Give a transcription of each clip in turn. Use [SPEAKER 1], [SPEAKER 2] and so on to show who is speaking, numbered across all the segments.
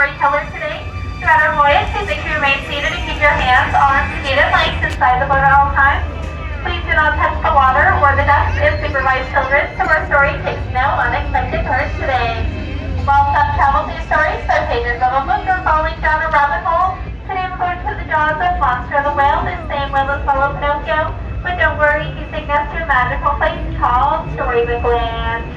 [SPEAKER 1] storyteller today. Throughout our voyage, please make sure you remain seated and keep your hands, arms, feet, and legs inside the boat at all times. Please do not touch the water or the decks and supervise children, so our story takes no unexpected turns today. While some travel through stories, their pages of a book are falling down a rabbit hole. Today we're going to the jaws of Monstro the Whale, the same Willows follow Pinocchio. But don't worry, he's taking us to a magical place called Storybook Land.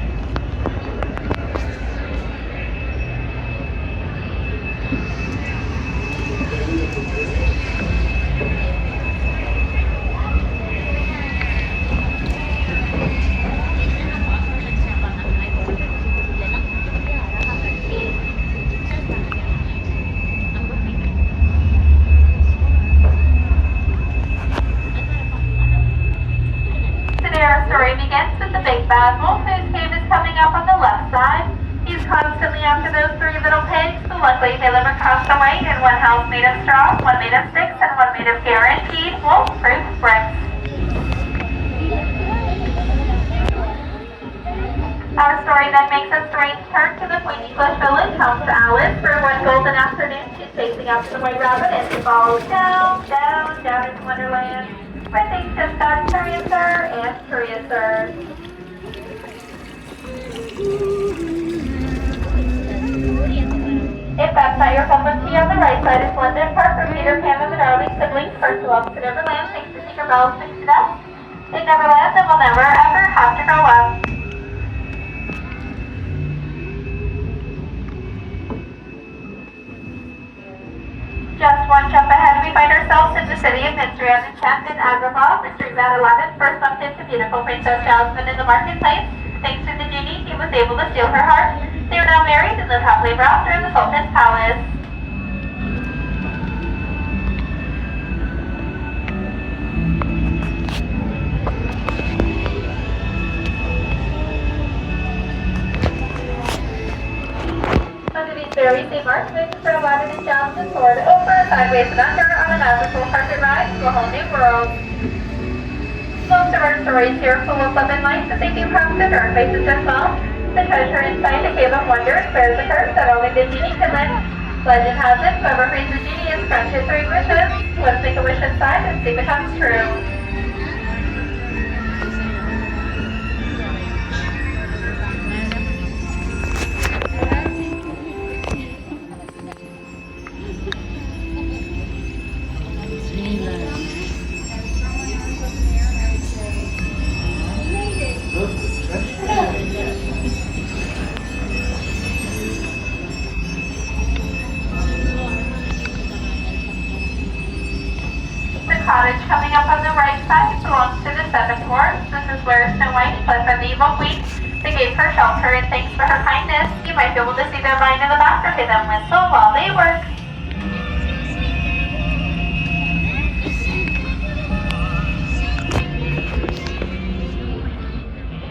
[SPEAKER 1] Begins with the big bad wolf whose cave is coming up on the left side. He's constantly after those three little pigs, but luckily they live across the way in one house made of straw, one made of sticks, and one made of guaranteed wolf-proof bricks. Our story then makes a strange turn to the Queen English village home to Alice, where one golden afternoon she's chasing after the White Rabbit and she falls down, down, down into Wonderland, where things just got curiouser and curiouser. If that's not your cup of tea, on the right side is London Park, where Peter Pan and the darling siblings first love to Neverland thanks to Tinkerbell's pixie dust. In Neverland, they will never ever have to grow up. Just one jump ahead, we find ourselves in the city of mystery and enchantment in Agrabah, the street that Aladdin first bumped into beautiful Princess Jasmine in the marketplace. Thanks to the Genie, he was able to steal her heart. They are now married and live happily ever after in the Sultan's palace. Under these very same archways for Aladdin and Jasmine soared over, sideways and under on a magical carpet ride to a whole new world. Most of our stories here are full of love and light, but they do have the dark faces as well. The treasure inside the Cave of Wonders bears a curse that only the Genie can lift. Legend has it, whoever frees the Genie is granted 3 wishes. Let's make a wish inside and see if it comes true. Cottage coming up on the right side belongs to the Seven Dwarfs. This is where Snow White fled from the evil queen. They gave her shelter and thanks for her kindness. You might be able to see their vine in the back or hear them whistle while they work.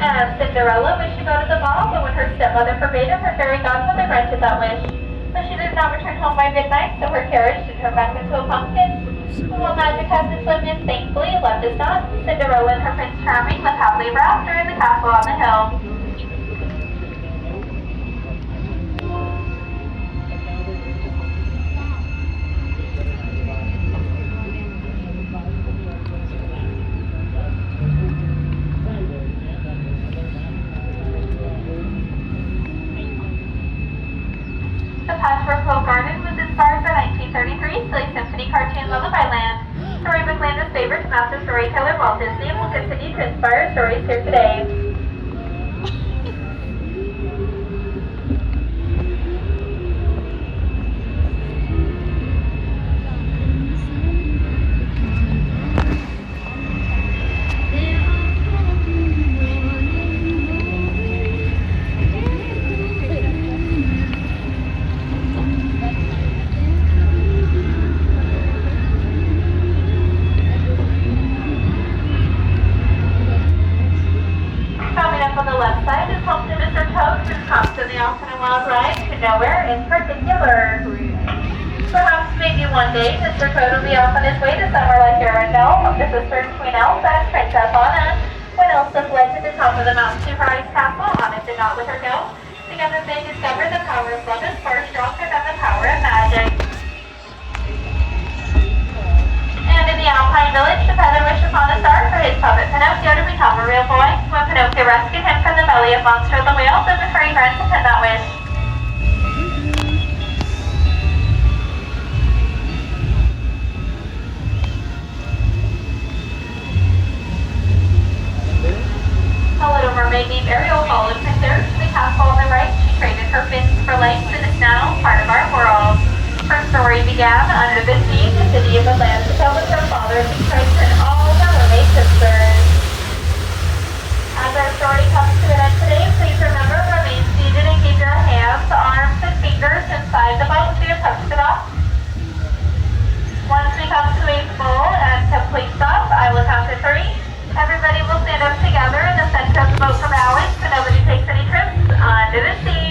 [SPEAKER 1] And Cinderella wished to go to the ball, but when her stepmother forbade her, her fairy godmother granted that wish. But she did not return home by midnight, so her carriage should turn back into a pumpkin. While magic has its limits, thankfully, love does not. Cinderella and her Prince Charming live happily ever after in the castle on the hill. The Patchwork Hill Garden was inspired by 1933's silly symphony cartoon Lullaby Land. Storybook Land is favorite to master storyteller Walt Disney and will continue to inspire stories here today. Nowhere in particular. Perhaps maybe one day Mr. Toad will be off on his way to somewhere like Arendale from the sisters Queen Elsa and Princess Anna. When Elsa fled to the top of the mountain to her ice castle, Anna did not let her go. Together they discovered the power of love is far stronger than the power of his puppet Pinocchio to become a real boy. When Pinocchio rescued him from the belly of Monstro the Whale, the fairy granted him that wish. A little mermaid named Ariel followed Prince Eric to the castle on the right. She traded her fins for legs and is now part of our world. Her story began under the sea in the city of Aladdin with her father, King Tritons, and all the mermaid sisters. As our story comes to an end today, please remember to remain seated and keep your hands, arms, and fingers inside the boat so you're touched it off. Once we come to a full and complete stop, I will count to 3. Everybody will stand up together in the center of the boat for bowing so nobody takes any trips under the sea.